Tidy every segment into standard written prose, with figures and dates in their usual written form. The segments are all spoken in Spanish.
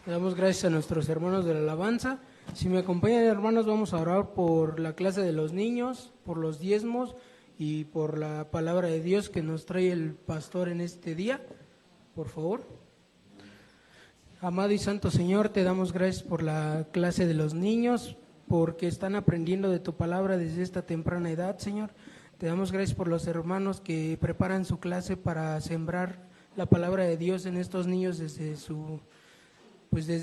Le damos gracias a nuestros hermanos de la alabanza. Si me acompañan, hermanos, vamos a orar por la clase de los niños, por los diezmos y por la palabra de Dios que nos trae el pastor en este día. Por favor. Amado y santo Señor, te damos gracias por la clase de los niños, porque están aprendiendo de tu palabra desde esta temprana edad, Señor. Te damos gracias por los hermanos que preparan su clase para sembrar la palabra de Dios en estos niños desde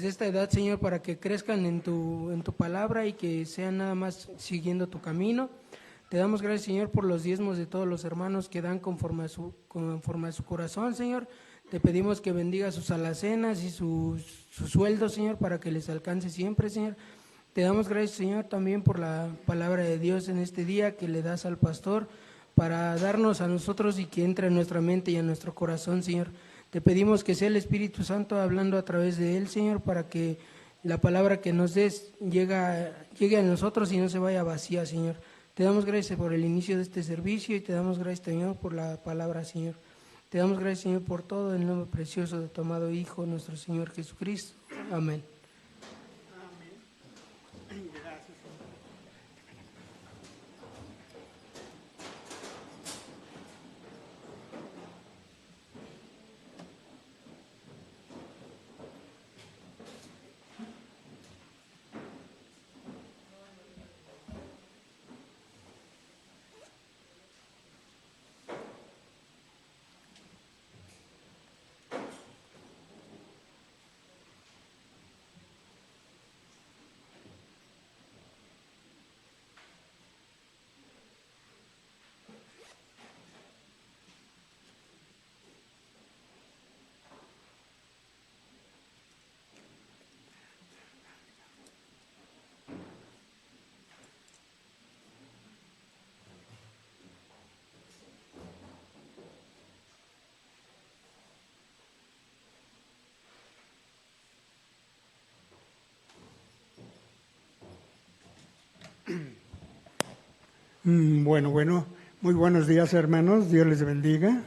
esta edad, Señor, para que crezcan en tu palabra y que sean nada más siguiendo tu camino. Te damos gracias, Señor, por los diezmos de todos los hermanos que dan conforme a su corazón, Señor. Te pedimos que bendiga sus alacenas y sus sueldos, Señor, para que les alcance siempre, Señor. Te damos gracias, Señor, también por la palabra de Dios en este día que le das al pastor para darnos a nosotros y que entre en nuestra mente y en nuestro corazón, Señor. Te pedimos que sea el Espíritu Santo hablando a través de él, Señor, para que la palabra que nos des llegue a nosotros y no se vaya vacía, Señor. Te damos gracias por el inicio de este servicio y te damos gracias, Señor, por la palabra, Señor. Te damos gracias, Señor, por todo, en el nombre precioso de tu amado Hijo, nuestro Señor Jesucristo. Amén. Bueno, muy buenos días, hermanos, Dios les bendiga.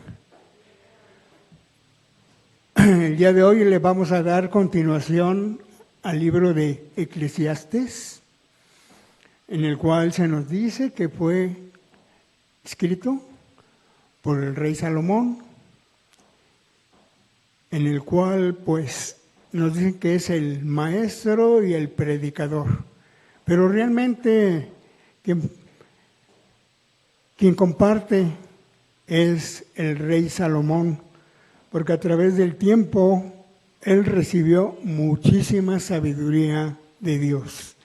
El día de hoy le vamos a dar continuación al libro de Eclesiastes, en el cual se nos dice que fue escrito por el rey Salomón, en el cual pues nos dicen que es el maestro y el predicador, pero realmente quien comparte es el rey Salomón, porque a través del tiempo él recibió muchísima sabiduría de Dios.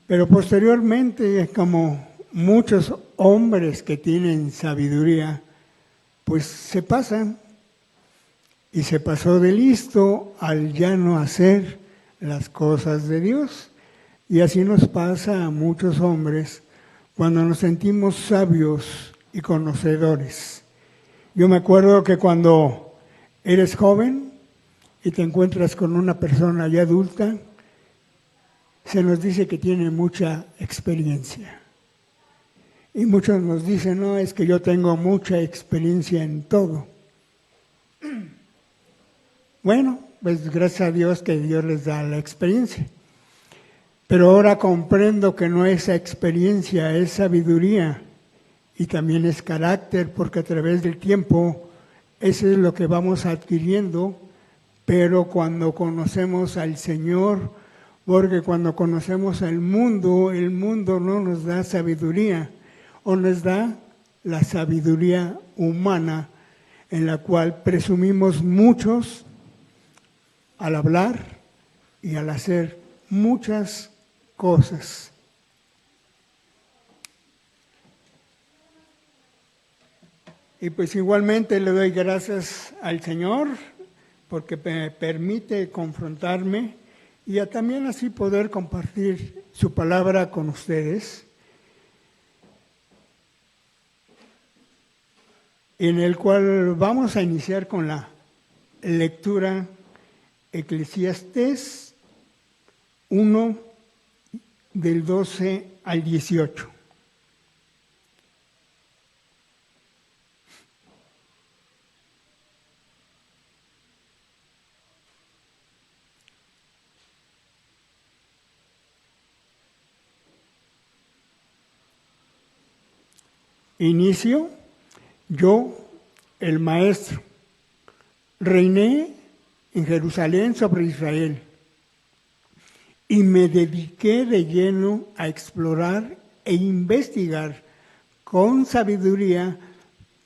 Pero posteriormente, como muchos hombres que tienen sabiduría, pues se pasan y se pasó de listo al ya no hacer las cosas de Dios. Y así nos pasa a muchos hombres cuando nos sentimos sabios y conocedores. Yo me acuerdo que cuando eres joven y te encuentras con una persona ya adulta, se nos dice que tiene mucha experiencia. Y muchos nos dicen, no, es que yo tengo mucha experiencia en todo. Bueno, pues gracias a Dios que Dios les da la experiencia. Pero ahora comprendo que no es experiencia, es sabiduría y también es carácter, porque a través del tiempo eso es lo que vamos adquiriendo, pero cuando conocemos al Señor, porque cuando conocemos al mundo, el mundo no nos da sabiduría, o nos da la sabiduría humana, en la cual presumimos muchos al hablar y al hacer muchas cosas. Y pues igualmente le doy gracias al Señor porque me permite confrontarme y también así poder compartir su palabra con ustedes, en el cual vamos a iniciar con la lectura Eclesiastés 1 del 12 al 18. Inicio, yo, el maestro, reiné en Jerusalén sobre Israel y me dediqué de lleno a explorar e investigar con sabiduría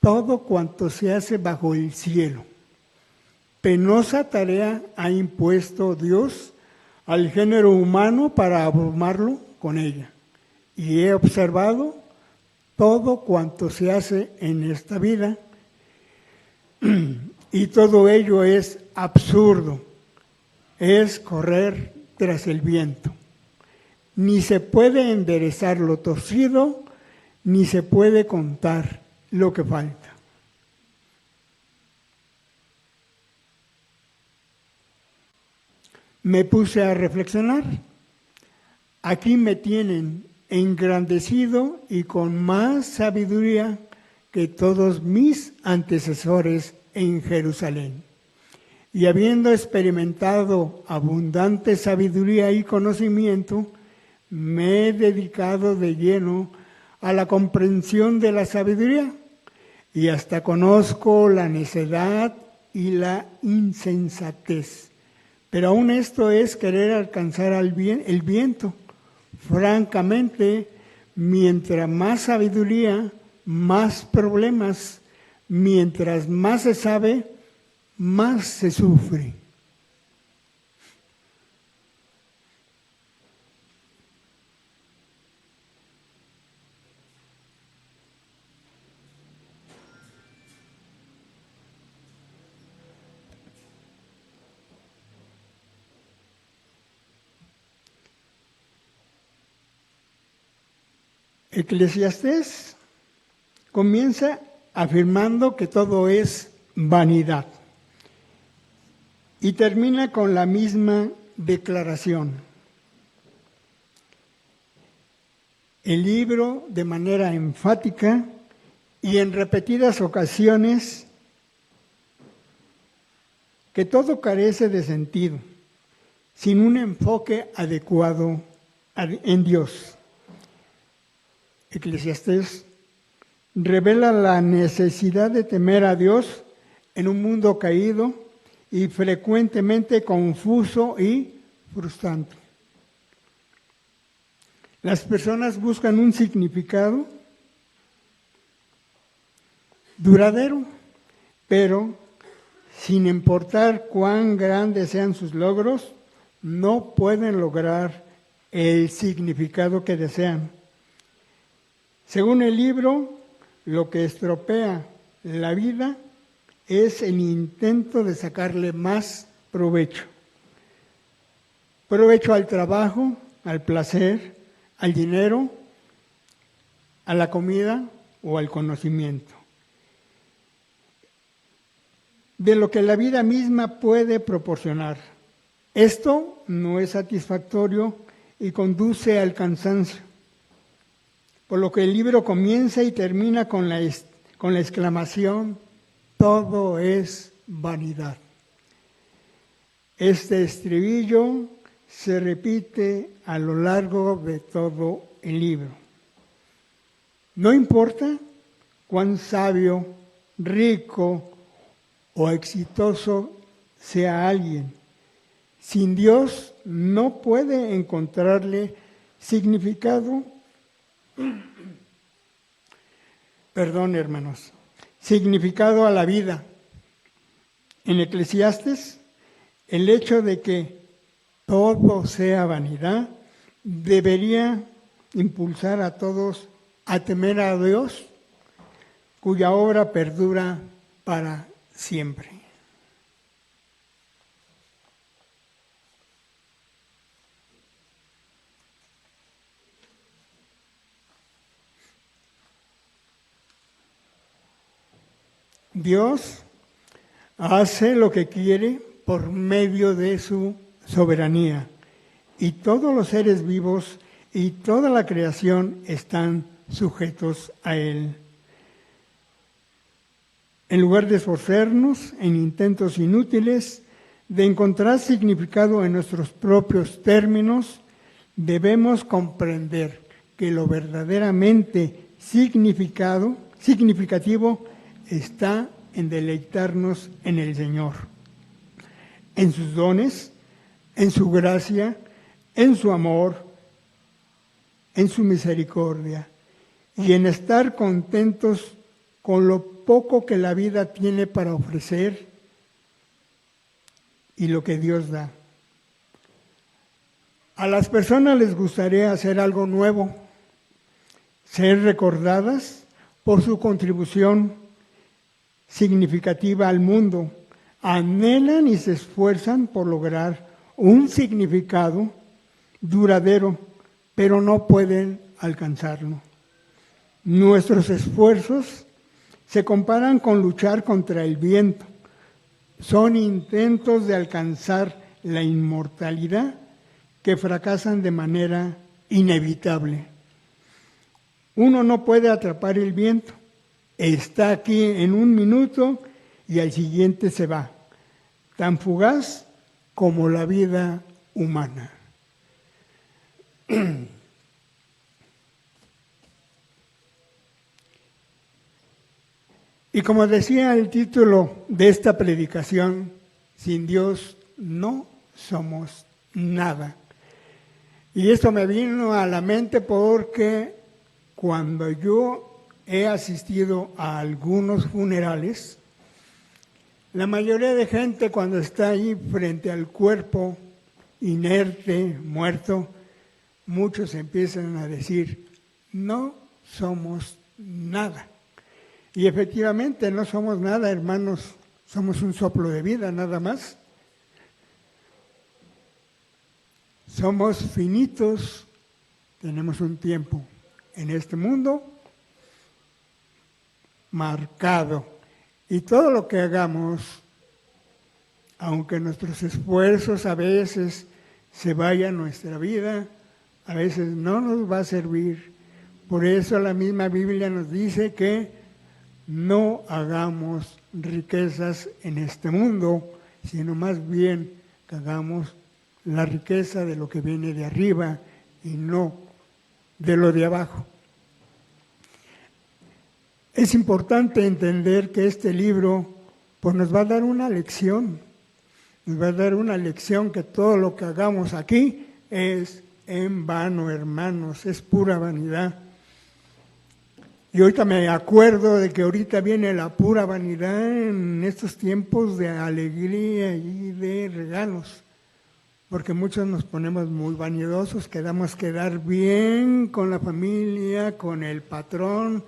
todo cuanto se hace bajo el cielo. Penosa tarea ha impuesto Dios al género humano para abrumarlo con ella. Y he observado todo cuanto se hace en esta vida y todo ello es absurdo, es correr tras el viento. Ni se puede enderezar lo torcido, ni se puede contar lo que falta. Me puse a reflexionar. Aquí me tienen engrandecido y con más sabiduría que todos mis antecesores en Jerusalén. Y habiendo experimentado abundante sabiduría y conocimiento, me he dedicado de lleno a la comprensión de la sabiduría y hasta conozco la necedad y la insensatez. Pero aún esto es querer alcanzar el viento. Francamente, mientras más sabiduría, más problemas. Mientras más se sabe, más se sufre. Eclesiastés comienza afirmando que todo es vanidad y termina con la misma declaración. El libro, de manera enfática y en repetidas ocasiones, que todo carece de sentido, sin un enfoque adecuado en Dios. Eclesiastés revela la necesidad de temer a Dios en un mundo caído y frecuentemente confuso y frustrante. Las personas buscan un significado duradero, pero sin importar cuán grandes sean sus logros, no pueden lograr el significado que desean. Según el libro, lo que estropea la vida es el intento de sacarle más provecho. Provecho al trabajo, al placer, al dinero, a la comida o al conocimiento. De lo que la vida misma puede proporcionar. Esto no es satisfactorio y conduce al cansancio. Por lo que el libro comienza y termina con la exclamación, todo es vanidad. Este estribillo se repite a lo largo de todo el libro. No importa cuán sabio, rico o exitoso sea alguien, sin Dios no puede encontrarle significado. Perdón, hermanos. Significado a la vida. En Eclesiastés, el hecho de que todo sea vanidad debería impulsar a todos a temer a Dios, cuya obra perdura para siempre. Dios hace lo que quiere por medio de su soberanía y todos los seres vivos y toda la creación están sujetos a Él. En lugar de esforzarnos en intentos inútiles de encontrar significado en nuestros propios términos, debemos comprender que lo verdaderamente significado significativo está en deleitarnos en el Señor, en sus dones, en su gracia, en su amor, en su misericordia y en estar contentos con lo poco que la vida tiene para ofrecer y lo que Dios da. A las personas les gustaría hacer algo nuevo, ser recordadas por su contribución significativa al mundo. Anhelan y se esfuerzan por lograr un significado duradero, pero no pueden alcanzarlo. Nuestros esfuerzos se comparan con luchar contra el viento. Son intentos de alcanzar la inmortalidad que fracasan de manera inevitable. Uno no puede atrapar el viento. Está aquí en un minuto y al siguiente se va. Tan fugaz como la vida humana. Y como decía el título de esta predicación, sin Dios no somos nada. Y esto me vino a la mente porque cuando yo he asistido a algunos funerales, la mayoría de gente cuando está ahí frente al cuerpo inerte, muerto, muchos empiezan a decir, no somos nada. Y efectivamente no somos nada, hermanos, somos un soplo de vida, nada más. Somos finitos, tenemos un tiempo en este mundo marcado. Y todo lo que hagamos, aunque nuestros esfuerzos a veces se vayan nuestra vida, a veces no nos va a servir. Por eso la misma Biblia nos dice que no hagamos riquezas en este mundo, sino más bien que hagamos la riqueza de lo que viene de arriba y no de lo de abajo. Es importante entender que este libro pues nos va a dar una lección, que todo lo que hagamos aquí es en vano, hermanos, es pura vanidad. Y ahorita me acuerdo de que ahorita viene la pura vanidad en estos tiempos de alegría y de regalos, porque muchos nos ponemos muy vanidosos, queremos quedar bien con la familia, con el patrón,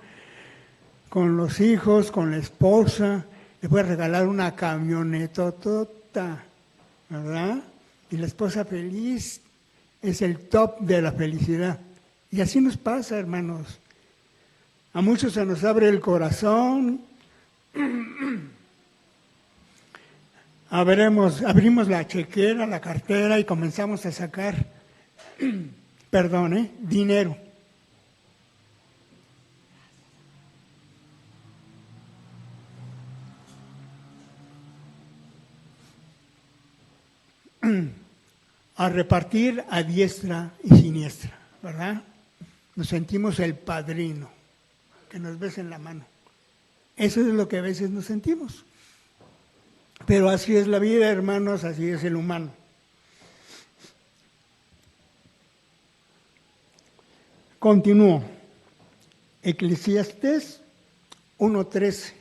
con los hijos, con la esposa. Le voy a regalar una camionetotota, ¿verdad? Y la esposa feliz es el top de la felicidad. Y así nos pasa, hermanos. A muchos se nos abre el corazón, abrimos la chequera, la cartera y comenzamos a sacar, dinero. A repartir a diestra y siniestra, ¿verdad? Nos sentimos el padrino, que nos besen la mano. Eso es lo que a veces nos sentimos. Pero así es la vida, hermanos, así es el humano. Continúo. Eclesiastés 1:13.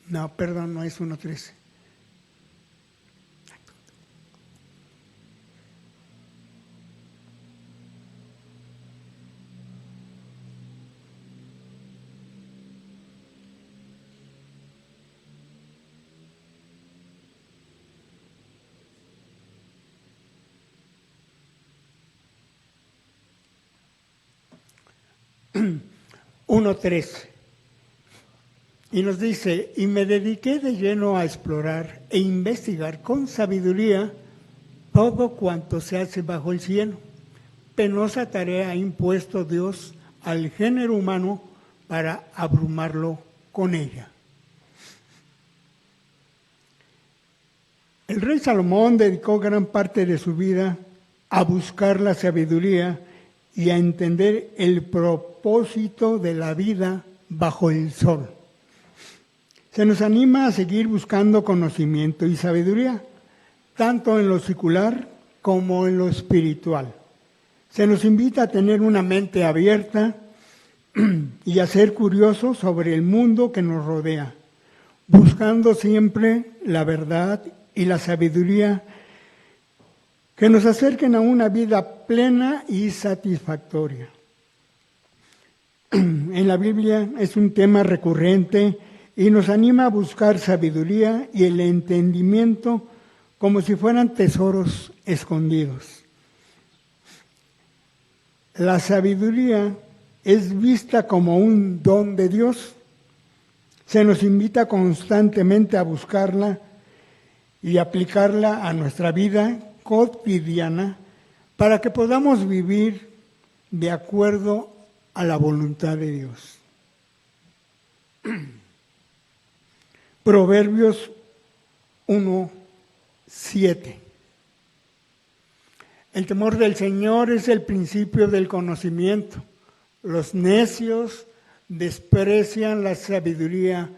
No, perdón, no es 1:13. Y nos dice, y me dediqué de lleno a explorar e investigar con sabiduría todo cuanto se hace bajo el cielo. Penosa tarea ha impuesto Dios al género humano para abrumarlo con ella. El rey Salomón dedicó gran parte de su vida a buscar la sabiduría y a entender el propósito de la vida bajo el sol. Se nos anima a seguir buscando conocimiento y sabiduría, tanto en lo secular como en lo espiritual. Se nos invita a tener una mente abierta y a ser curiosos sobre el mundo que nos rodea, buscando siempre la verdad y la sabiduría que nos acerquen a una vida plena y satisfactoria. En la Biblia es un tema recurrente y nos anima a buscar sabiduría y el entendimiento como si fueran tesoros escondidos. La sabiduría es vista como un don de Dios. Se nos invita constantemente a buscarla y aplicarla a nuestra vida cotidiana para que podamos vivir de acuerdo a la voluntad de Dios. Proverbios 1:7. El temor del Señor es el principio del conocimiento. Los necios desprecian la sabiduría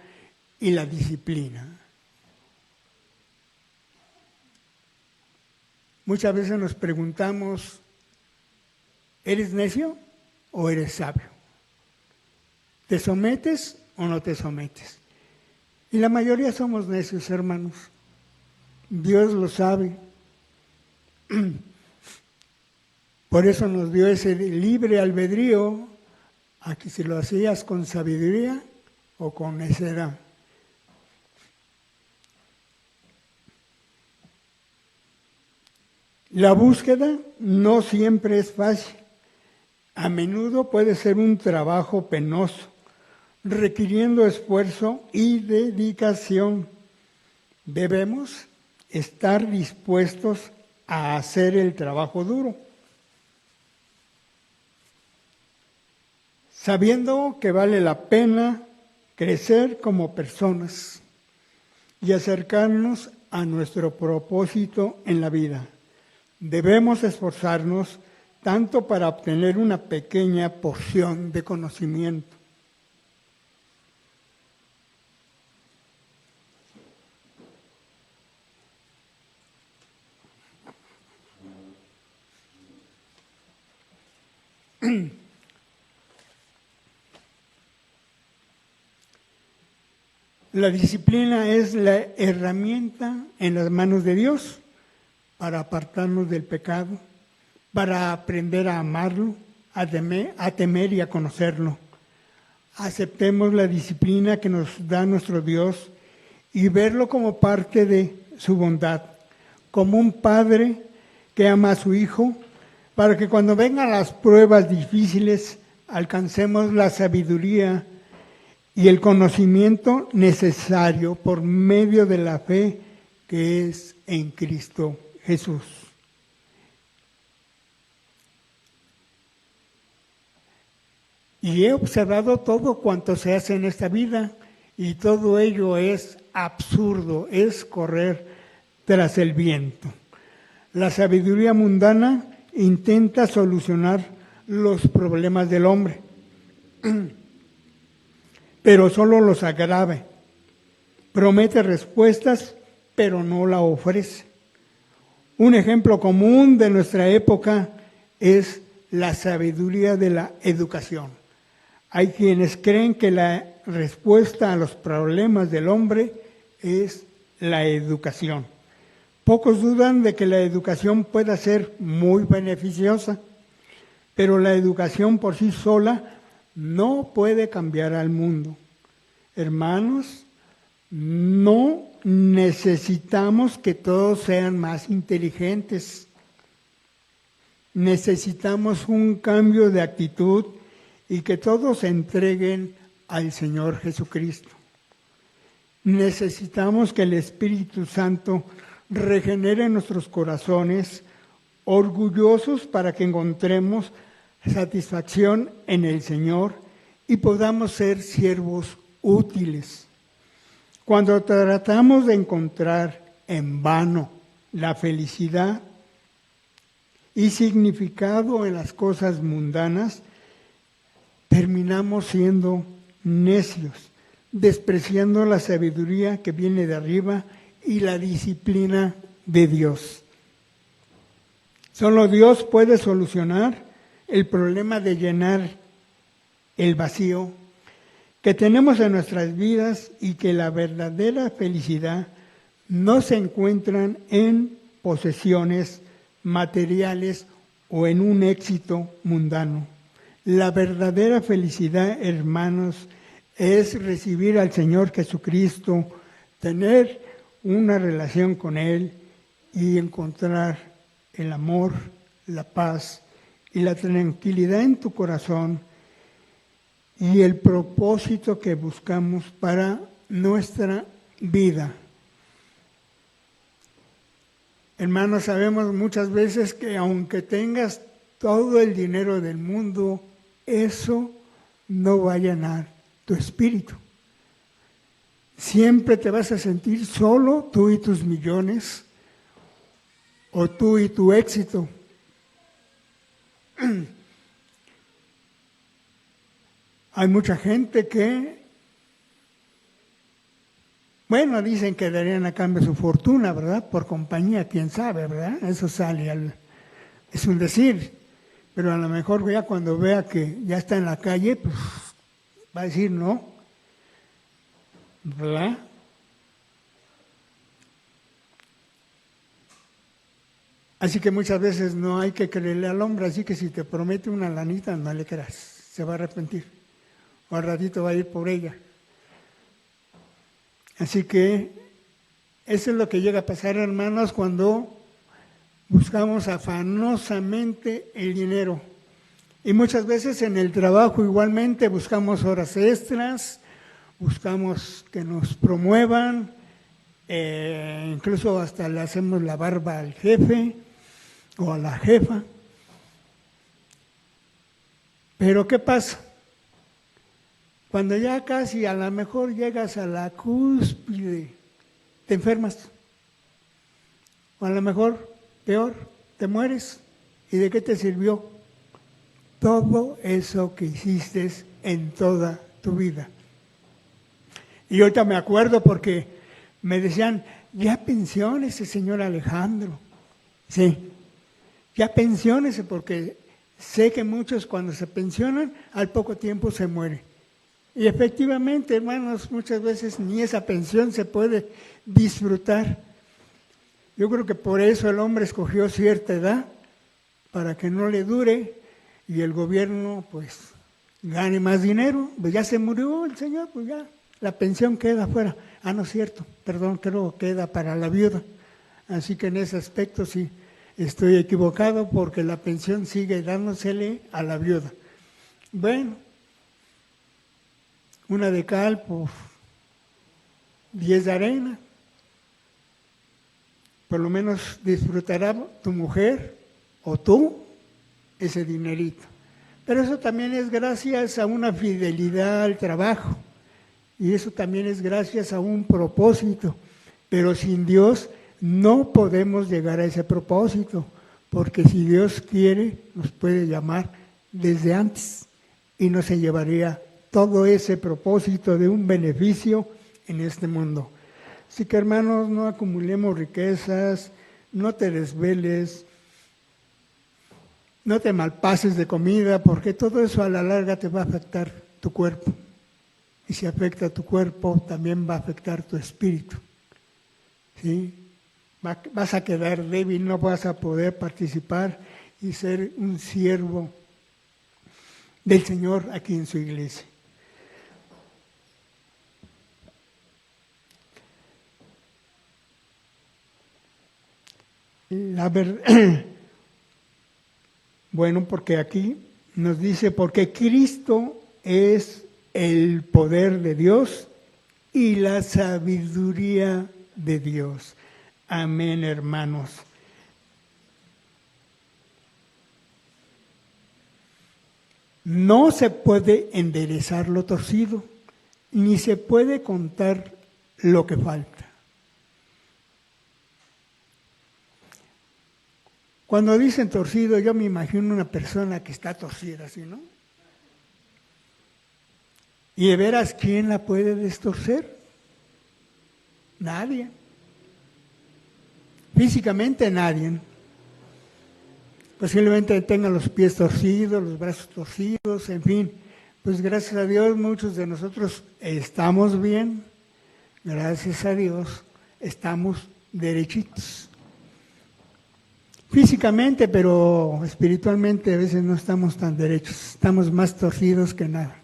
y la disciplina. Muchas veces nos preguntamos, ¿eres necio o eres sabio? ¿Te sometes o no te sometes? Y la mayoría somos necios, hermanos. Dios lo sabe. Por eso nos dio ese libre albedrío a que si lo hacías con sabiduría o con necedad. La búsqueda no siempre es fácil. A menudo puede ser un trabajo penoso, requiriendo esfuerzo y dedicación. Debemos estar dispuestos a hacer el trabajo duro, sabiendo que vale la pena crecer como personas y acercarnos a nuestro propósito en la vida. Debemos esforzarnos tanto para obtener una pequeña porción de conocimiento. La disciplina es la herramienta en las manos de Dios para apartarnos del pecado, para aprender a amarlo, a temer y a conocerlo. Aceptemos la disciplina que nos da nuestro Dios y verlo como parte de su bondad, como un padre que ama a su hijo, para que cuando vengan las pruebas difíciles alcancemos la sabiduría y el conocimiento necesario por medio de la fe que es en Cristo Jesús. Y he observado todo cuanto se hace en esta vida y todo ello es absurdo, es correr tras el viento. La sabiduría mundana intenta solucionar los problemas del hombre, pero solo los agrava. Promete respuestas, pero no la ofrece. Un ejemplo común de nuestra época es la sabiduría de la educación. Hay quienes creen que la respuesta a los problemas del hombre es la educación. Pocos dudan de que la educación pueda ser muy beneficiosa, pero la educación por sí sola no puede cambiar al mundo. Hermanos, no necesitamos que todos sean más inteligentes. Necesitamos un cambio de actitud y que todos se entreguen al Señor Jesucristo. Necesitamos que el Espíritu Santo regenere nuestros corazones orgullosos para que encontremos satisfacción en el Señor y podamos ser siervos útiles. Cuando tratamos de encontrar en vano la felicidad y significado en las cosas mundanas, terminamos siendo necios, despreciando la sabiduría que viene de arriba y la disciplina de Dios. Solo Dios puede solucionar el problema de llenar el vacío que tenemos en nuestras vidas y que la verdadera felicidad no se encuentra en posesiones materiales o en un éxito mundano. La verdadera felicidad, hermanos, es recibir al Señor Jesucristo, tener una relación con Él y encontrar el amor, la paz y la tranquilidad en tu corazón y el propósito que buscamos para nuestra vida. Hermanos, sabemos muchas veces que aunque tengas todo el dinero del mundo, eso no va a llenar tu espíritu. Siempre te vas a sentir solo, tú y tus millones, o tú y tu éxito. Hay mucha gente que, bueno, dicen que darían a cambio su fortuna, ¿verdad? Por compañía, quién sabe, ¿verdad? Eso sale, es un decir. Pero a lo mejor ya cuando vea que ya está en la calle, pues va a decir no, ¿verdad? Así que muchas veces no hay que creerle al hombre, así que si te promete una lanita, no le creas, se va a arrepentir. O al ratito va a ir por ella. Así que eso es lo que llega a pasar, hermanos, cuando buscamos afanosamente el dinero. Y muchas veces en el trabajo igualmente buscamos horas extras, buscamos que nos promuevan, incluso hasta le hacemos la barba al jefe o a la jefa. Pero ¿qué pasa? Cuando ya casi a lo mejor llegas a la cúspide, te enfermas. O a lo mejor, peor, te mueres. ¿Y de qué te sirvió todo eso que hiciste en toda tu vida? Y ahorita me acuerdo porque me decían, ya pensiónese, señor Alejandro. Sí, ya pensiónese, porque sé que muchos cuando se pensionan, al poco tiempo se mueren. Y efectivamente, hermanos, muchas veces ni esa pensión se puede disfrutar. Yo creo que por eso el hombre escogió cierta edad, para que no le dure y el gobierno pues gane más dinero. Pues ya se murió el señor, pues ya la pensión queda fuera. Ah, no es cierto, perdón, creo que queda para la viuda. Así que en ese aspecto sí estoy equivocado, porque la pensión sigue dándosele a la viuda. Bueno, una de cal por 10 de arena. Por lo menos disfrutará tu mujer o tú ese dinerito. Pero eso también es gracias a una fidelidad al trabajo. Y eso también es gracias a un propósito. Pero sin Dios no podemos llegar a ese propósito. Porque si Dios quiere, nos puede llamar desde antes. Y no se llevaría todo ese propósito de un beneficio en este mundo. Así que, hermanos, no acumulemos riquezas, no te desveles, no te malpases de comida, porque todo eso a la larga te va a afectar tu cuerpo. Y si afecta tu cuerpo, también va a afectar tu espíritu. ¿Sí? Vas a quedar débil, no vas a poder participar y ser un siervo del Señor aquí en su iglesia. La verdad, bueno, porque aquí nos dice, porque Cristo es el poder de Dios y la sabiduría de Dios. Amén, hermanos. No se puede enderezar lo torcido, ni se puede contar lo que falta. Cuando dicen torcido, yo me imagino una persona que está torcida, ¿sí, no? Y de veras, ¿quién la puede destorcer? Nadie. Físicamente nadie. Posiblemente tengan los pies torcidos, los brazos torcidos, en fin. Pues gracias a Dios muchos de nosotros estamos bien. Gracias a Dios estamos derechitos. Físicamente, pero espiritualmente a veces no estamos tan derechos. Estamos más torcidos que nada.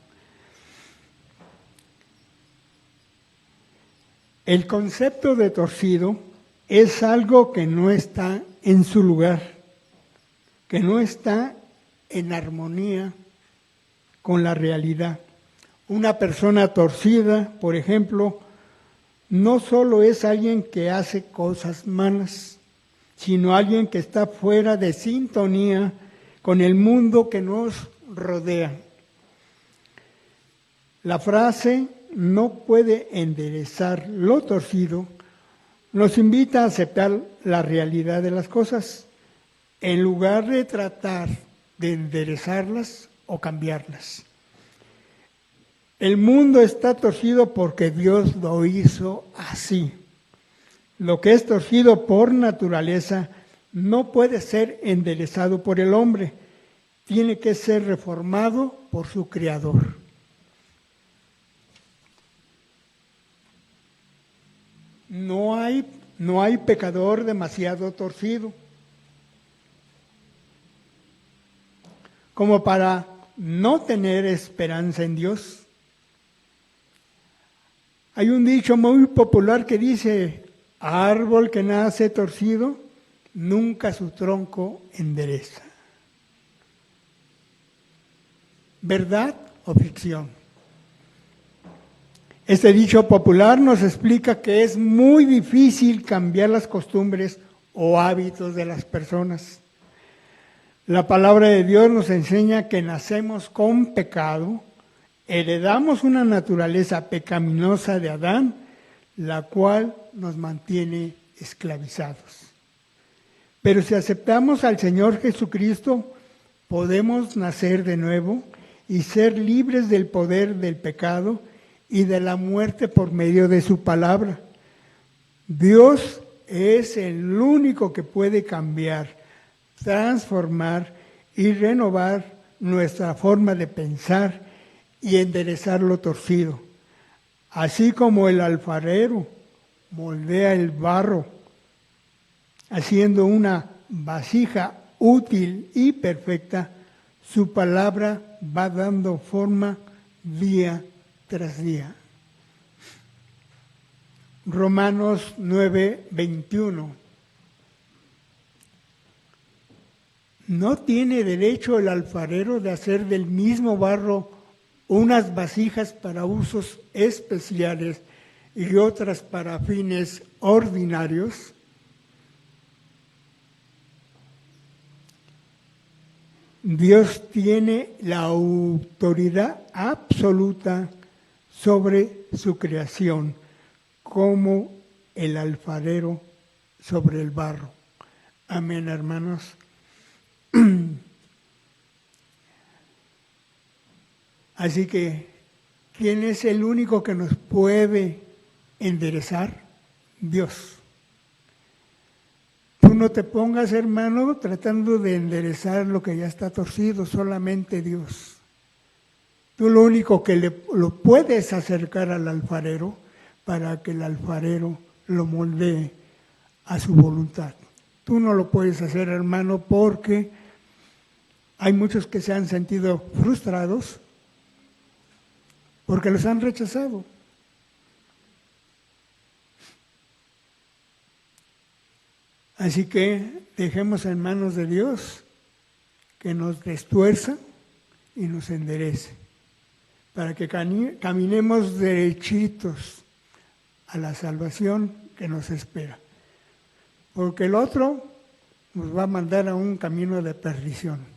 El concepto de torcido es algo que no está en su lugar, que no está en armonía con la realidad. Una persona torcida, por ejemplo, no solo es alguien que hace cosas malas, sino alguien que está fuera de sintonía con el mundo que nos rodea. La frase "no puede enderezar lo torcido" nos invita a aceptar la realidad de las cosas, en lugar de tratar de enderezarlas o cambiarlas. El mundo está torcido porque Dios lo hizo así. Lo que es torcido por naturaleza no puede ser enderezado por el hombre, tiene que ser reformado por su Creador. No hay pecador demasiado torcido como para no tener esperanza en Dios. Hay un dicho muy popular que dice: árbol que nace torcido, nunca su tronco endereza. ¿Verdad o ficción? Este dicho popular nos explica que es muy difícil cambiar las costumbres o hábitos de las personas. La palabra de Dios nos enseña que nacemos con pecado, heredamos una naturaleza pecaminosa de Adán, la cual nos mantiene esclavizados. Pero si aceptamos al Señor Jesucristo, podemos nacer de nuevo y ser libres del poder del pecado y de la muerte por medio de su palabra. Dios es el único que puede cambiar, transformar y renovar nuestra forma de pensar y enderezar lo torcido. Así como el alfarero moldea el barro, haciendo una vasija útil y perfecta, su palabra va dando forma día tras día. Romanos 9:21. ¿No tiene derecho el alfarero de hacer del mismo barro unas vasijas para usos especiales y otras para fines ordinarios? Dios tiene la autoridad absoluta sobre su creación, como el alfarero sobre el barro. Amén, hermanos. Así que, ¿quién es el único que nos puede enderezar? Dios. Tú no te pongas, hermano, tratando de enderezar lo que ya está torcido, solamente Dios. Tú lo único que lo puedes acercar al alfarero para que el alfarero lo moldee a su voluntad. Tú no lo puedes hacer, hermano, porque hay muchos que se han sentido frustrados porque los han rechazado. Así que dejemos en manos de Dios que nos destuerza y nos enderece, para que caminemos derechitos a la salvación que nos espera. Porque el otro nos va a mandar a un camino de perdición.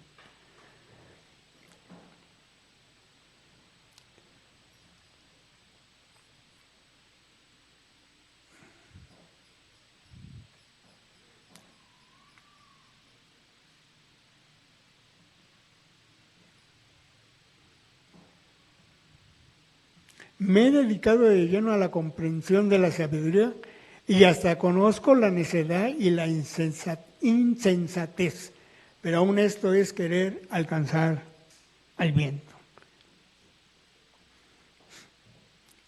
Me he dedicado de lleno a la comprensión de la sabiduría y hasta conozco la necedad y la insensatez, pero aún esto es querer alcanzar al viento.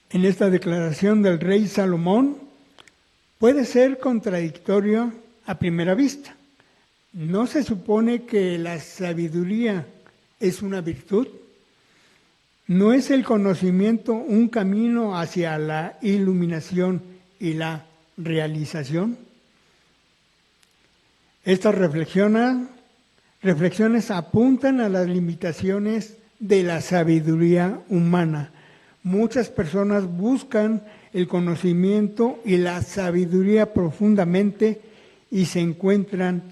En esta declaración del rey Salomón puede ser contradictorio a primera vista. ¿No se supone que la sabiduría es una virtud? ¿No es el conocimiento un camino hacia la iluminación y la realización? Estas reflexiones apuntan a las limitaciones de la sabiduría humana. Muchas personas buscan el conocimiento y la sabiduría profundamente y se encuentran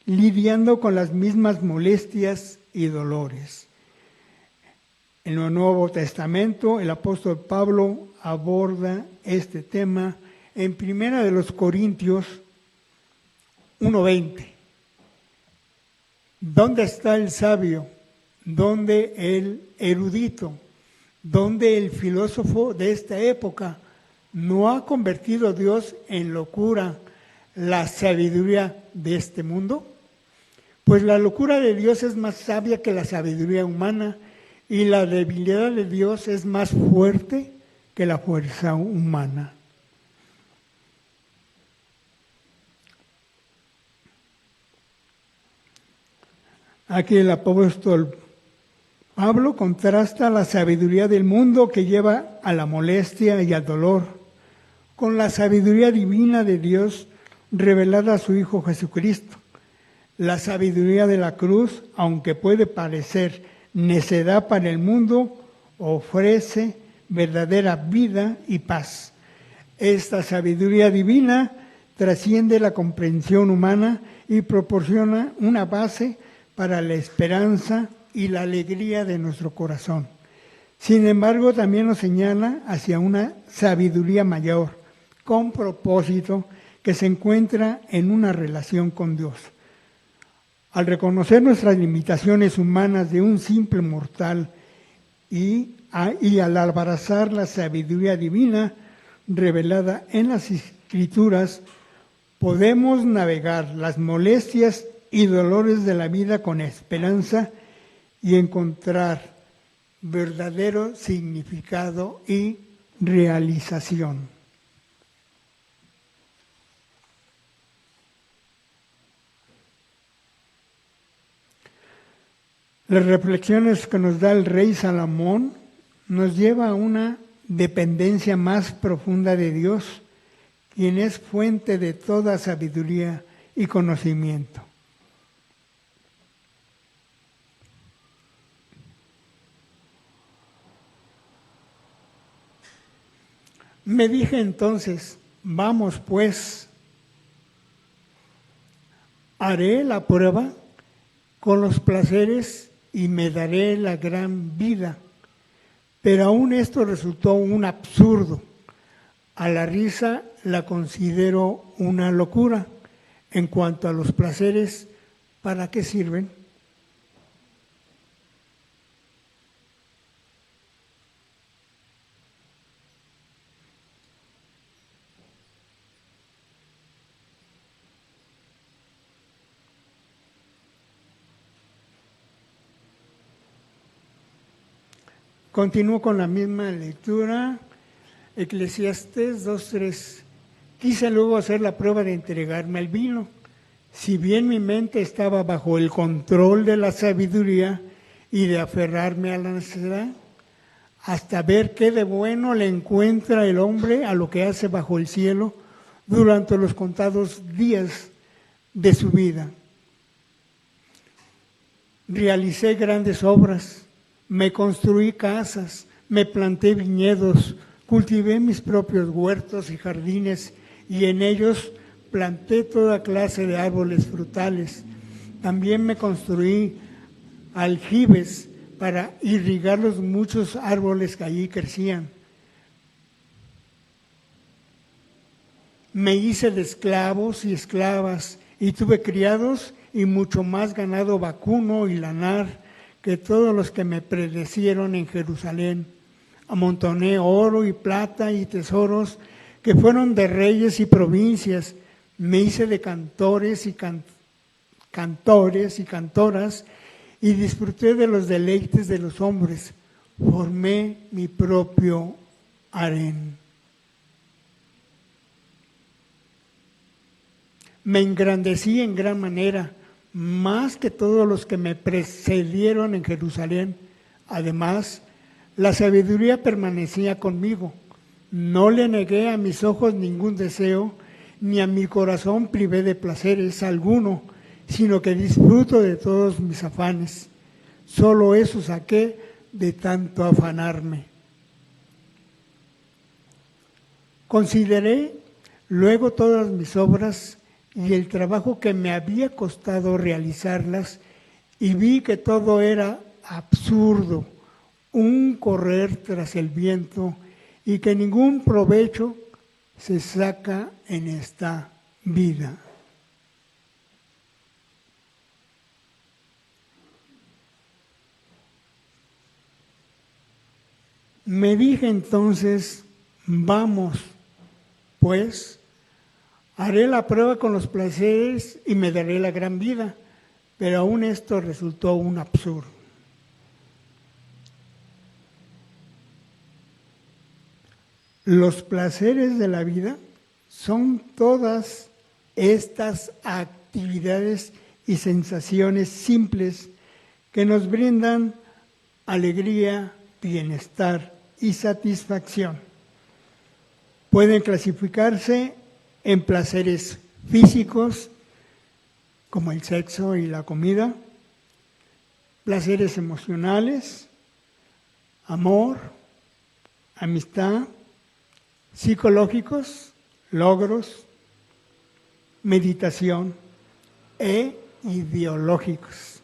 lidiando con las mismas molestias y dolores. En el Nuevo Testamento, el apóstol Pablo aborda este tema en 1 Corintios 1:20. ¿Dónde está el sabio? ¿Dónde el erudito? ¿Dónde el filósofo de esta época? ¿No ha convertido Dios en locura la sabiduría de este mundo? Pues la locura de Dios es más sabia que la sabiduría humana y la debilidad de Dios es más fuerte que la fuerza humana. Aquí el apóstol Pablo contrasta la sabiduría del mundo que lleva a la molestia y al dolor con la sabiduría divina de Dios revelada a su Hijo Jesucristo. La sabiduría de la cruz, aunque puede parecer necedad para el mundo, ofrece verdadera vida y paz. Esta sabiduría divina trasciende la comprensión humana y proporciona una base para la esperanza y la alegría de nuestro corazón. Sin embargo, también nos señala hacia una sabiduría mayor, con propósito, que se encuentra en una relación con Dios. Al reconocer nuestras limitaciones humanas de un simple mortal y al abrazar la sabiduría divina revelada en las Escrituras, podemos navegar las molestias y dolores de la vida con esperanza y encontrar verdadero significado y realización. Las reflexiones que nos da el rey Salomón nos lleva a una dependencia más profunda de Dios, quien es fuente de toda sabiduría y conocimiento. Me dije entonces, vamos pues, haré la prueba con los placeres y me daré la gran vida. Pero aún esto resultó un absurdo. A la risa la considero una locura. En cuanto a los placeres, ¿para qué sirven? Continúo con la misma lectura, Eclesiastés 2:3. Quise luego hacer la prueba de entregarme al vino. Si bien mi mente estaba bajo el control de la sabiduría y de aferrarme a la necedad, hasta ver qué de bueno le encuentra el hombre a lo que hace bajo el cielo durante los contados días de su vida. Realicé grandes obras. Me construí casas, me planté viñedos, cultivé mis propios huertos y jardines y en ellos planté toda clase de árboles frutales. También me construí aljibes para irrigar los muchos árboles que allí crecían. Me hice de esclavos y esclavas y tuve criados y mucho más ganado vacuno y lanar que todos los que me predecieron en Jerusalén. Amontoné oro y plata y tesoros que fueron de reyes y provincias. Me hice de cantores y cantores y cantoras y disfruté de los deleites de los hombres. Formé mi propio harén. Me engrandecí en gran manera, más que todos los que me precedieron en Jerusalén. Además, la sabiduría permanecía conmigo. No le negué a mis ojos ningún deseo, ni a mi corazón privé de placeres alguno, sino que disfruto de todos mis afanes. Solo eso saqué de tanto afanarme. Consideré luego todas mis obras y el trabajo que me había costado realizarlas, y vi que todo era absurdo, un correr tras el viento, y que ningún provecho se saca en esta vida. Me dije entonces, vamos, pues, haré la prueba con los placeres y me daré la gran vida, pero aún esto resultó un absurdo. Los placeres de la vida son todas estas actividades y sensaciones simples que nos brindan alegría, bienestar y satisfacción. Pueden clasificarse en placeres físicos, como el sexo y la comida, placeres emocionales, amor, amistad, psicológicos, logros, meditación e ideológicos.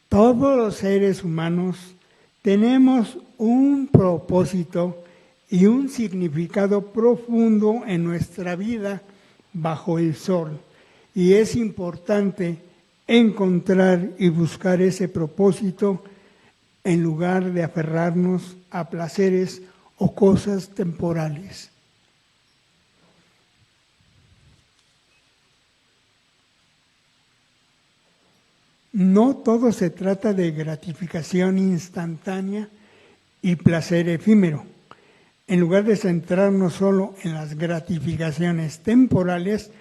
Todos los seres humanos tenemos un propósito y un significado profundo en nuestra vida bajo el sol. Y es importante encontrar y buscar ese propósito en lugar de aferrarnos a placeres o cosas temporales. No todo se trata de gratificación instantánea y placer efímero. En lugar de centrarnos solo en las gratificaciones temporales,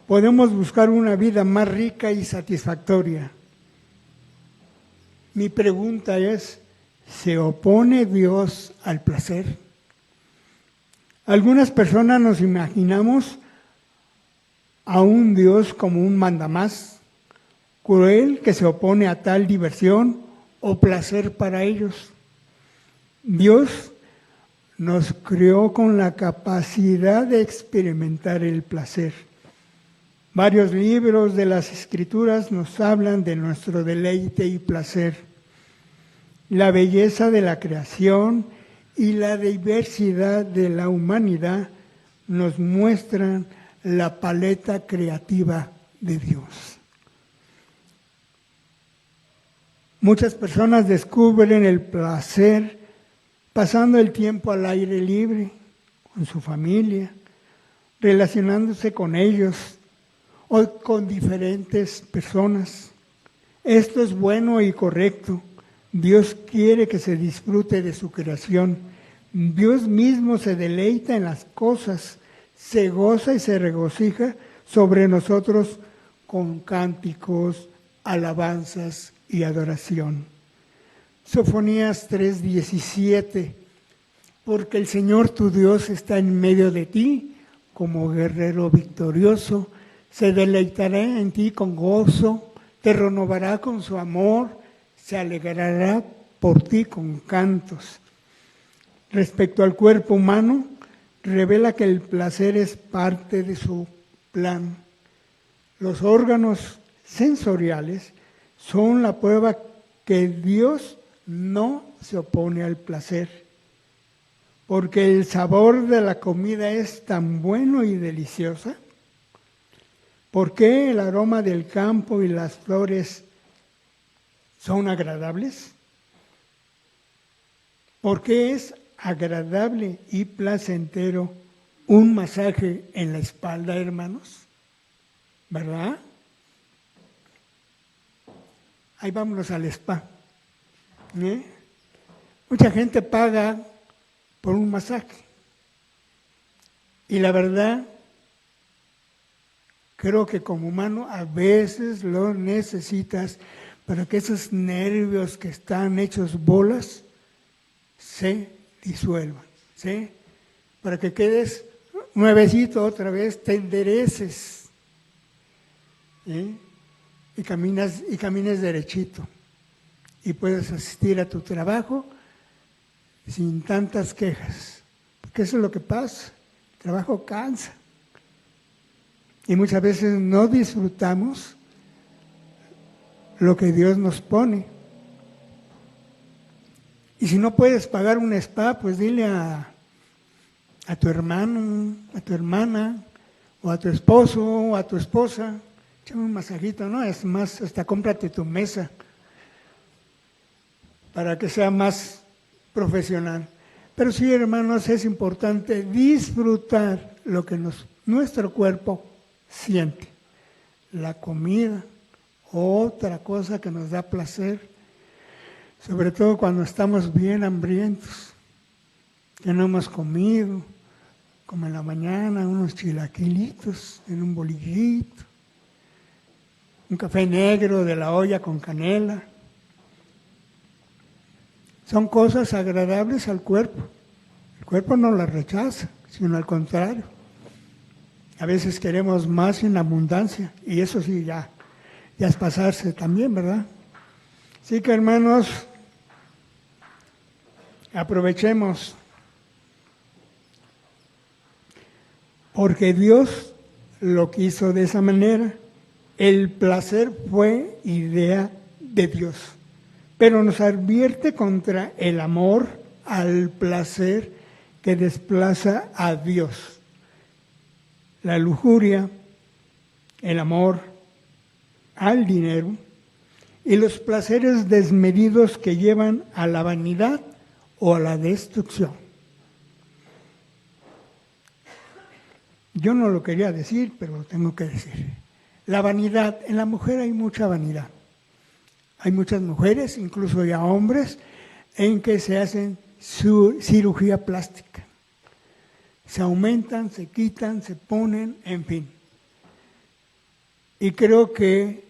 podemos buscar una vida más rica y satisfactoria. Mi pregunta es, ¿se opone Dios al placer? Algunas personas nos imaginamos a un Dios como un mandamás, cruel, que se opone a tal diversión o placer para ellos. Dios nos creó con la capacidad de experimentar el placer. Varios libros de las Escrituras nos hablan de nuestro deleite y placer. La belleza de la creación y la diversidad de la humanidad nos muestran la paleta creativa de Dios. Muchas personas descubren el placer pasando el tiempo al aire libre, con su familia, relacionándose con ellos o con diferentes personas. Esto es bueno y correcto. Dios quiere que se disfrute de su creación. Dios mismo se deleita en las cosas, se goza y se regocija sobre nosotros con cánticos, alabanzas y adoración. Sofonías 3:17, porque el Señor tu Dios está en medio de ti, como guerrero victorioso, se deleitará en ti con gozo, te renovará con su amor, se alegrará por ti con cantos. Respecto al cuerpo humano, revela que el placer es parte de su plan. Los órganos sensoriales son la prueba que Dios no se opone al placer, porque el sabor de la comida es tan bueno y deliciosa. ¿Por qué el aroma del campo y las flores son agradables? Porque es agradable y placentero un masaje en la espalda, hermanos, ¿verdad? Ahí vámonos al spa. Mucha gente paga por un masaje. Y la verdad, creo que como humano a veces lo necesitas para que esos nervios que están hechos bolas se disuelvan, ¿sí? Para que quedes nuevecito otra vez, te endereces, ¿sí? y camines derechito y puedes asistir a tu trabajo sin tantas quejas, porque eso es lo que pasa, el trabajo cansa y muchas veces no disfrutamos lo que Dios nos pone. Y si no puedes pagar un spa, pues dile a tu hermano, a tu hermana, o a tu esposo, o a tu esposa, échame un masajito, ¿no? Es más, hasta cómprate tu mesa para que sea más profesional. Pero sí, hermanos, es importante disfrutar lo que nuestro cuerpo siente. La comida, otra cosa que nos da placer, sobre todo cuando estamos bien hambrientos, que no hemos comido, como en la mañana, unos chilaquilitos en un bolillito, un café negro de la olla con canela. Son cosas agradables al cuerpo. El cuerpo no las rechaza, sino al contrario. A veces queremos más en abundancia y eso sí ya es pasarse también, ¿verdad? Así que hermanos, aprovechemos, porque Dios lo quiso de esa manera. El placer fue idea de Dios, pero nos advierte contra el amor al placer que desplaza a Dios. La lujuria, el amor al dinero y los placeres desmedidos que llevan a la vanidad o a la destrucción. Yo no lo quería decir, pero lo tengo que decir. La vanidad, en la mujer hay mucha vanidad. Hay muchas mujeres, incluso ya hombres, en que se hacen cirugía plástica. Se aumentan, se quitan, se ponen, en fin. Y creo que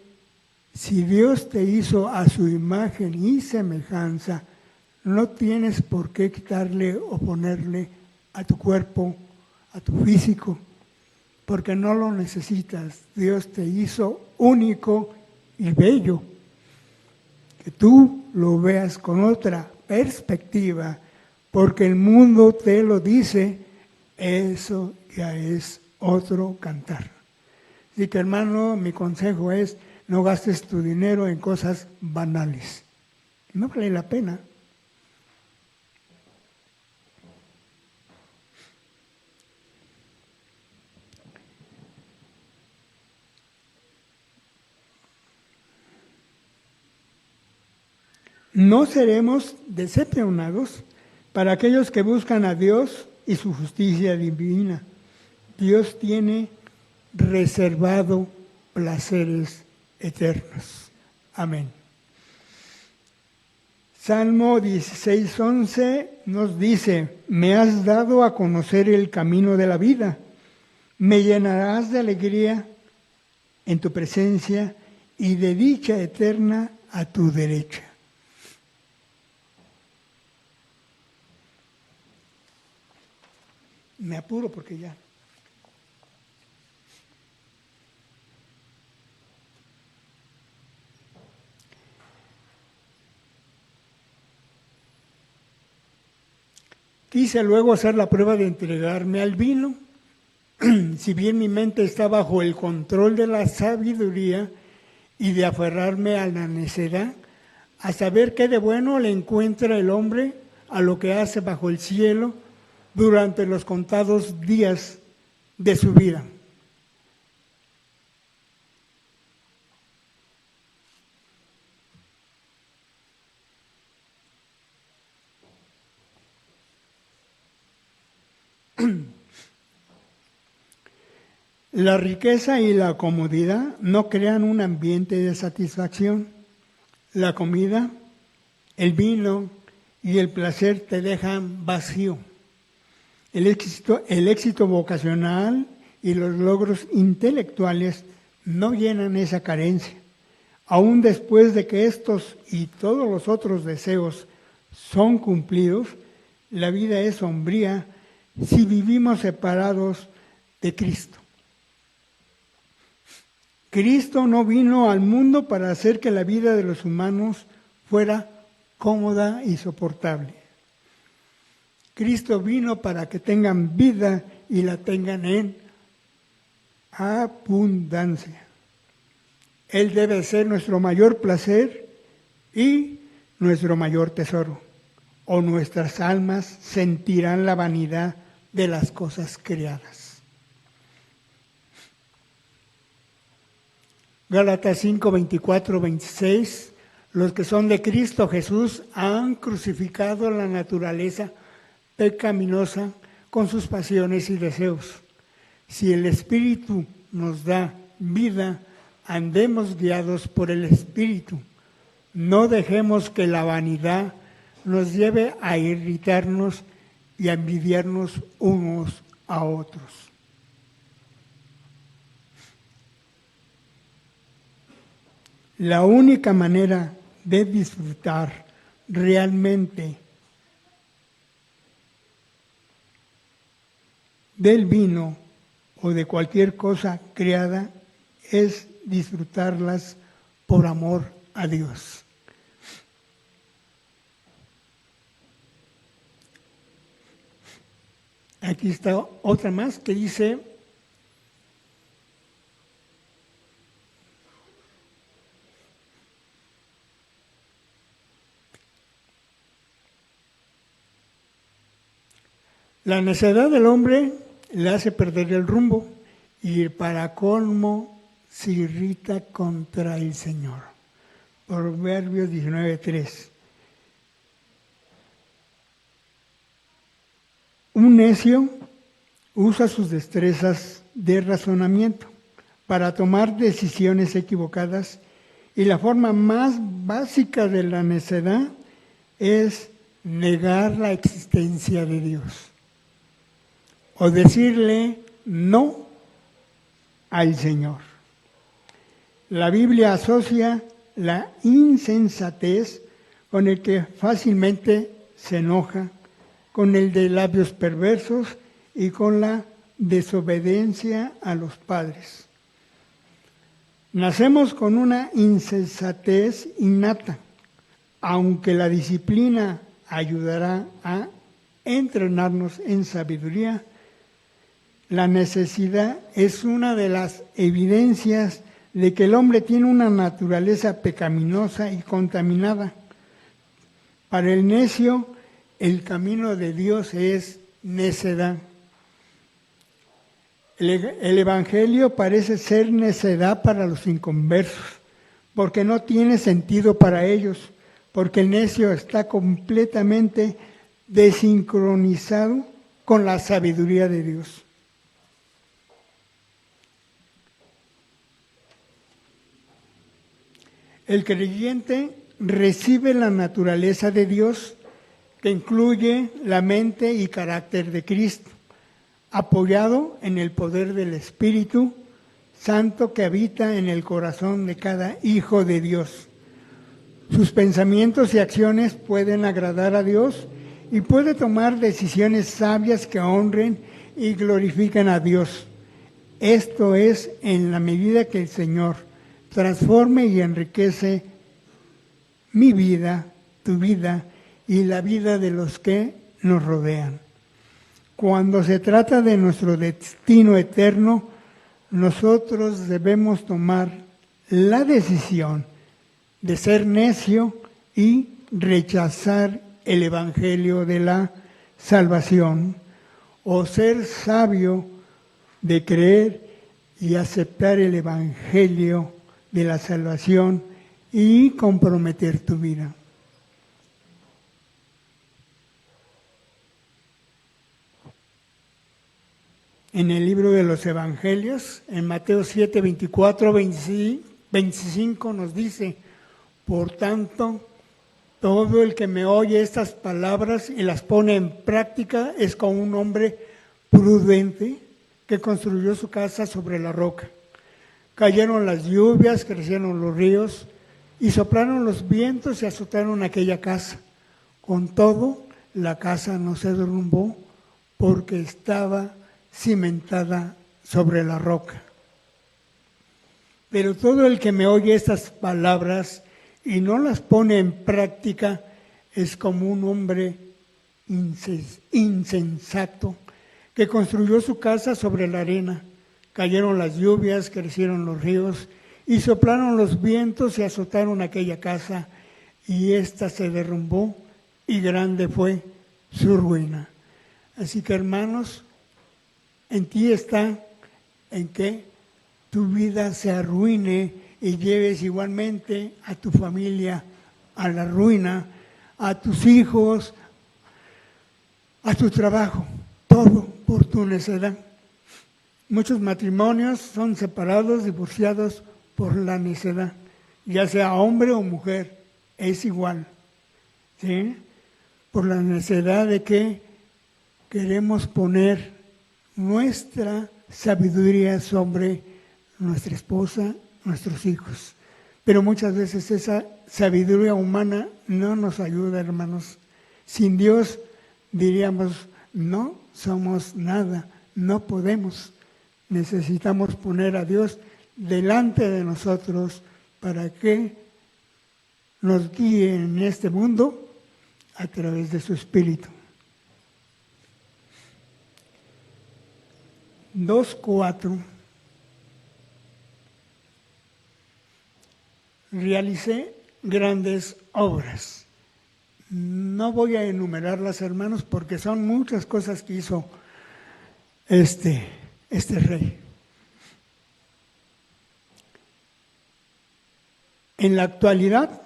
si Dios te hizo a su imagen y semejanza, no tienes por qué quitarle o ponerle a tu cuerpo, a tu físico, porque no lo necesitas. Dios te hizo único y bello. Que tú lo veas con otra perspectiva, porque el mundo te lo dice, eso ya es otro cantar. Así que hermano, mi consejo es, no gastes tu dinero en cosas banales. No vale la pena. No seremos decepcionados para aquellos que buscan a Dios y su justicia divina. Dios tiene reservado placeres eternos. Amén. Salmo 16:11 nos dice, me has dado a conocer el camino de la vida, me llenarás de alegría en tu presencia y de dicha eterna a tu derecha. Me apuro porque ya. Quise luego hacer la prueba de entregarme al vino. Si bien mi mente está bajo el control de la sabiduría y de aferrarme a la necedad, a saber qué de bueno le encuentra el hombre a lo que hace bajo el cielo durante los contados días de su vida. La riqueza y la comodidad no crean un ambiente de satisfacción. La comida, el vino y el placer te dejan vacío. El éxito vocacional y los logros intelectuales no llenan esa carencia. Aún después de que estos y todos los otros deseos son cumplidos, la vida es sombría si vivimos separados de Cristo. Cristo no vino al mundo para hacer que la vida de los humanos fuera cómoda y soportable. Cristo vino para que tengan vida y la tengan en abundancia. Él debe ser nuestro mayor placer y nuestro mayor tesoro, o nuestras almas sentirán la vanidad de las cosas creadas. Gálatas 5, 24, 26. Los que son de Cristo Jesús han crucificado la naturaleza pecaminosa con sus pasiones y deseos. Si el Espíritu nos da vida, andemos guiados por el Espíritu. No dejemos que la vanidad nos lleve a irritarnos y a envidiarnos unos a otros. La única manera de disfrutar realmente del vino o de cualquier cosa creada es disfrutarlas por amor a Dios. Aquí está otra más que dice: la necedad del hombre le hace perder el rumbo y para colmo se irrita contra el Señor. Proverbios 19:3. Un necio usa sus destrezas de razonamiento para tomar decisiones equivocadas y la forma más básica de la necedad es negar la existencia de Dios o decirle no al Señor. La Biblia asocia la insensatez con el que fácilmente se enoja, con el de labios perversos y con la desobediencia a los padres. Nacemos con una insensatez innata, aunque la disciplina ayudará a entrenarnos en sabiduría. La necesidad es una de las evidencias de que el hombre tiene una naturaleza pecaminosa y contaminada. Para el necio, el camino de Dios es necedad. El Evangelio parece ser necedad para los inconversos, porque no tiene sentido para ellos, porque el necio está completamente desincronizado con la sabiduría de Dios. El creyente recibe la naturaleza de Dios, que incluye la mente y carácter de Cristo, apoyado en el poder del Espíritu Santo que habita en el corazón de cada hijo de Dios. Sus pensamientos y acciones pueden agradar a Dios y puede tomar decisiones sabias que honren y glorifiquen a Dios. Esto es en la medida que el Señor transforme y enriquece mi vida, tu vida y la vida de los que nos rodean. Cuando se trata de nuestro destino eterno, nosotros debemos tomar la decisión de ser necio y rechazar el Evangelio de la salvación, o ser sabio de creer y aceptar el Evangelio de la salvación y comprometer tu vida. en el libro de los Evangelios, en Mateo 7, 24, 25 nos dice: por tanto, todo el que me oye estas palabras y las pone en práctica es como un hombre prudente que construyó su casa sobre la roca. Cayeron las lluvias, crecieron los ríos y soplaron los vientos y azotaron aquella casa. Con todo, la casa no se derrumbó porque estaba cimentada sobre la roca. Pero todo el que me oye estas palabras y no las pone en práctica es como un hombre insensato que construyó su casa sobre la arena. Cayeron las lluvias, crecieron los ríos y soplaron los vientos y azotaron aquella casa, y ésta se derrumbó y grande fue su ruina. Así que, hermanos, en ti está en que tu vida se arruine y lleves igualmente a tu familia a la ruina, a tus hijos, a tu trabajo, todo por tu necedad. Muchos matrimonios son separados, divorciados por la necedad, ya sea hombre o mujer, es igual, ¿sí? Por la necedad de que queremos poner nuestra sabiduría sobre nuestra esposa, nuestros hijos. Pero muchas veces esa sabiduría humana no nos ayuda, hermanos. Sin Dios diríamos, no somos nada, no podemos. Necesitamos poner a Dios delante de nosotros para que nos guíe en este mundo a través de su Espíritu. 2:4. Realicé grandes obras. No voy a enumerarlas, hermanos, porque son muchas cosas que hizo este rey. En la actualidad,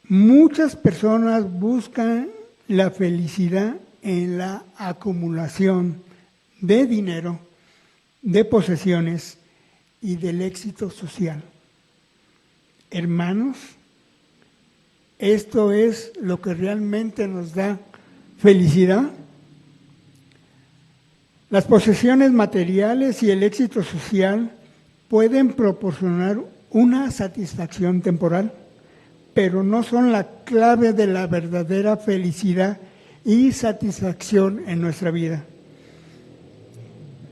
muchas personas buscan la felicidad en la acumulación de dinero, de posesiones y del éxito social. Hermanos, ¿esto es lo que realmente nos da felicidad? Las posesiones materiales y el éxito social pueden proporcionar una satisfacción temporal, pero no son la clave de la verdadera felicidad y satisfacción en nuestra vida.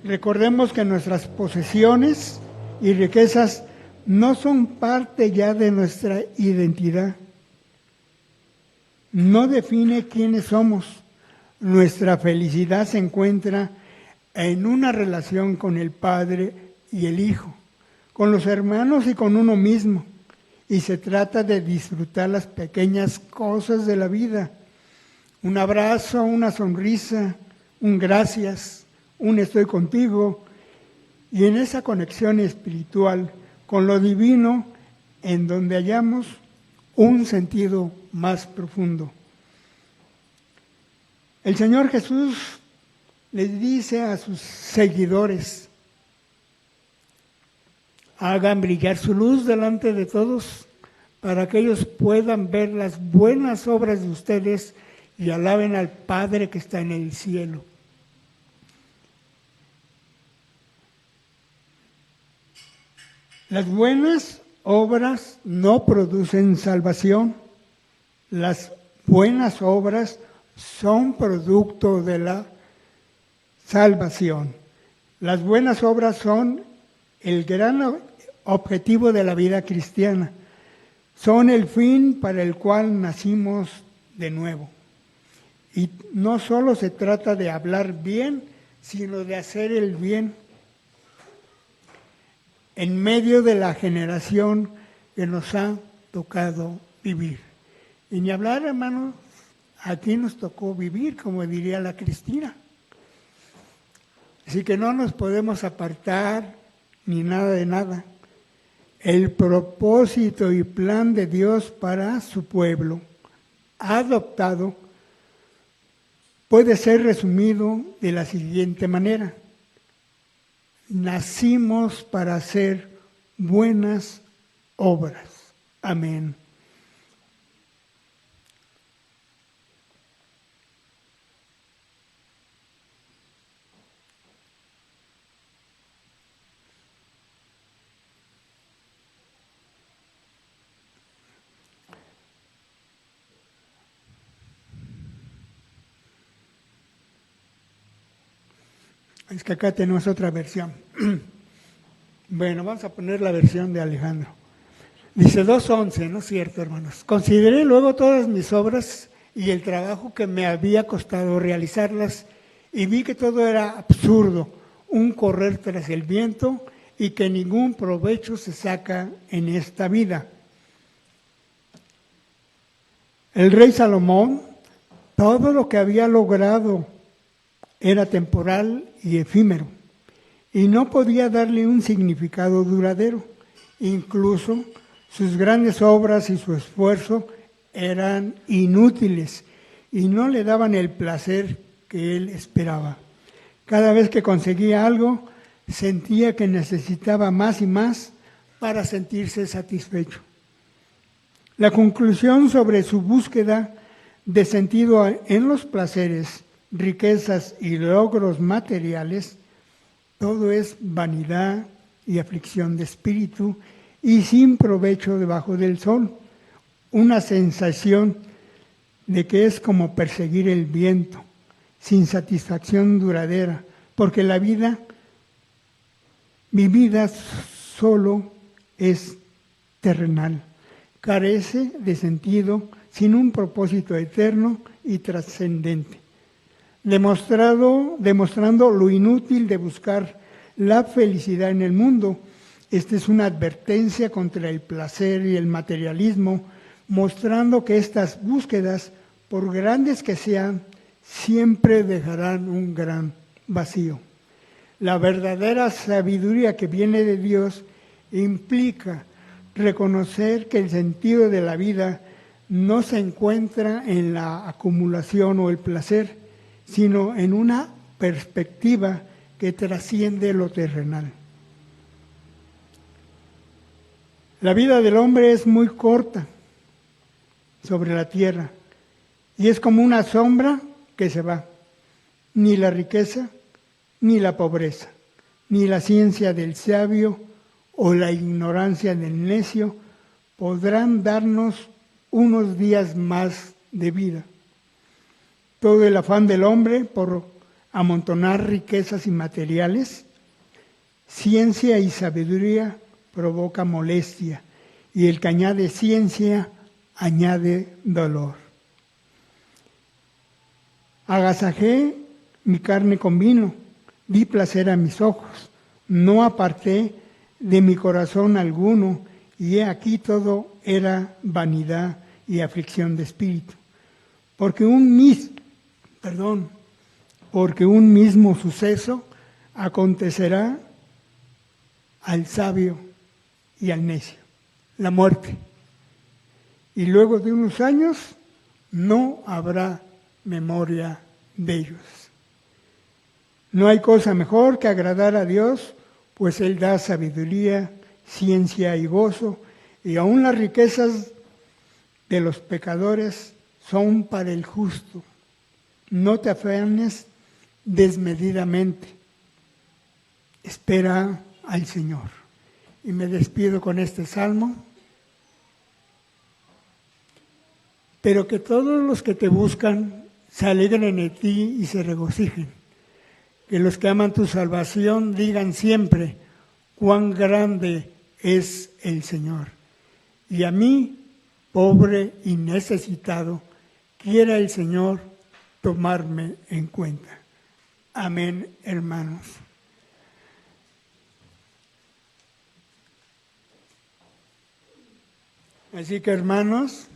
Recordemos que nuestras posesiones y riquezas no son parte ya de nuestra identidad. No define quiénes somos. Nuestra felicidad se encuentra en una relación con el Padre y el Hijo, con los hermanos y con uno mismo. Y se trata de disfrutar las pequeñas cosas de la vida. Un abrazo, una sonrisa, un gracias, un estoy contigo. Y en esa conexión espiritual con lo divino, en donde hallamos un sentido más profundo. El Señor Jesús les dice a sus seguidores: hagan brillar su luz delante de todos, para que ellos puedan ver las buenas obras de ustedes y alaben al Padre que está en el cielo. Las buenas obras no producen salvación. Las buenas obras son producto de la salvación. Las buenas obras son el gran objetivo de la vida cristiana. Son el fin para el cual nacimos de nuevo. Y no solo se trata de hablar bien, sino de hacer el bien en medio de la generación que nos ha tocado vivir. Y ni hablar, hermanos, aquí nos tocó vivir, como diría la Cristina. Así que no nos podemos apartar ni nada de nada. El propósito y plan de Dios para su pueblo adoptado puede ser resumido de la siguiente manera: nacimos para hacer buenas obras. Amén. Es que acá tenemos otra versión. Bueno, vamos a poner la versión de Alejandro. Dice 2:11, ¿no es cierto, hermanos? Consideré luego todas mis obras y el trabajo que me había costado realizarlas y vi que todo era absurdo, un correr tras el viento y que ningún provecho se saca en esta vida. El rey Salomón, todo lo que había logrado era temporal y efímero y no podía darle un significado duradero. Incluso sus grandes obras y su esfuerzo eran inútiles y no le daban el placer que él esperaba. Cada vez que conseguía algo, sentía que necesitaba más y más para sentirse satisfecho. La conclusión sobre su búsqueda de sentido en los placeres, riquezas y logros materiales, todo es vanidad y aflicción de espíritu y sin provecho debajo del sol. Una sensación de que es como perseguir el viento, sin satisfacción duradera, porque la vida vivida solo es terrenal, carece de sentido, sin un propósito eterno y trascendente. Demostrando lo inútil de buscar la felicidad en el mundo. Esta es una advertencia contra el placer y el materialismo, mostrando que estas búsquedas, por grandes que sean, siempre dejarán un gran vacío. La verdadera sabiduría que viene de Dios implica reconocer que el sentido de la vida no se encuentra en la acumulación o el placer, sino en una perspectiva que trasciende lo terrenal. La vida del hombre es muy corta sobre la tierra y es como una sombra que se va. Ni la riqueza, ni la pobreza, ni la ciencia del sabio o la ignorancia del necio podrán darnos unos días más de vida. Todo el afán del hombre por amontonar riquezas y materiales, ciencia y sabiduría provoca molestia, y el que añade ciencia añade dolor. Agasajé mi carne con vino, di placer a mis ojos, no aparté de mi corazón alguno, y he aquí todo era vanidad y aflicción de espíritu. Porque un mismo suceso acontecerá al sabio y al necio, la muerte. Y luego de unos años no habrá memoria de ellos. No hay cosa mejor que agradar a Dios, pues Él da sabiduría, ciencia y gozo, y aun las riquezas de los pecadores son para el justo. No te afanes desmedidamente. Espera al Señor. Y me despido con este salmo. Pero que todos los que te buscan se alegren en ti y se regocijen. Que los que aman tu salvación digan siempre cuán grande es el Señor. Y a mí, pobre y necesitado, quiera el Señor tomarme en cuenta. Amén, hermanos. Así que, hermanos,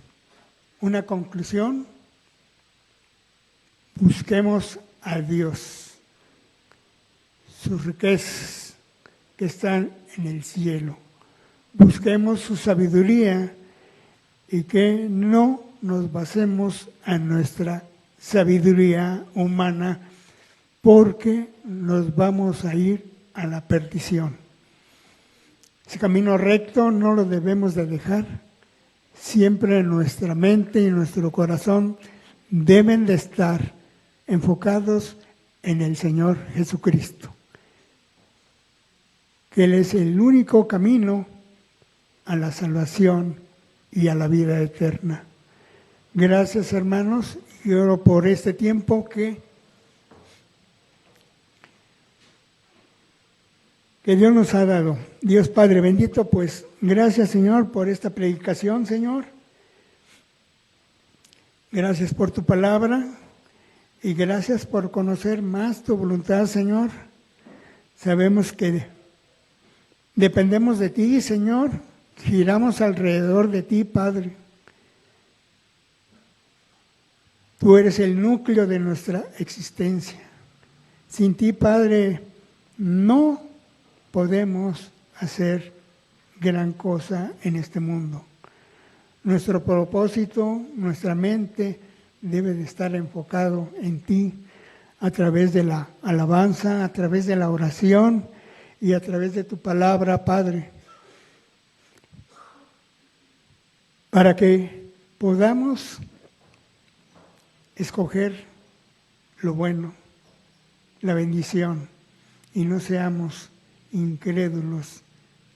una conclusión. Busquemos a Dios, sus riquezas que están en el cielo. Busquemos su sabiduría y que no nos basemos en nuestra sabiduría humana, porque nos vamos a ir a la perdición. Ese camino recto no lo debemos de dejar. Siempre nuestra mente y nuestro corazón deben de estar enfocados en el Señor Jesucristo, que Él es el único camino a la salvación y a la vida eterna. Gracias, hermanos, y oro por este tiempo que Dios nos ha dado. Dios Padre bendito, pues gracias, Señor, por esta predicación, Señor. Gracias por tu palabra y gracias por conocer más tu voluntad, Señor. Sabemos que dependemos de ti, Señor. Giramos alrededor de ti, Padre. Tú eres el núcleo de nuestra existencia. Sin ti, Padre, no podemos hacer gran cosa en este mundo. Nuestro propósito, nuestra mente debe de estar enfocado en ti a través de la alabanza, a través de la oración y a través de tu palabra, Padre, para que podamos escoger lo bueno, la bendición, y no seamos incrédulos,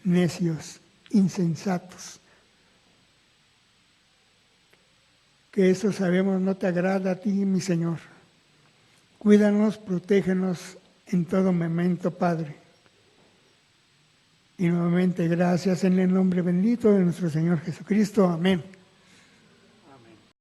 necios, insensatos. Que eso sabemos no te agrada a ti, mi Señor. Cuídanos, protégenos en todo momento, Padre. Y nuevamente gracias en el nombre bendito de nuestro Señor Jesucristo. Amén.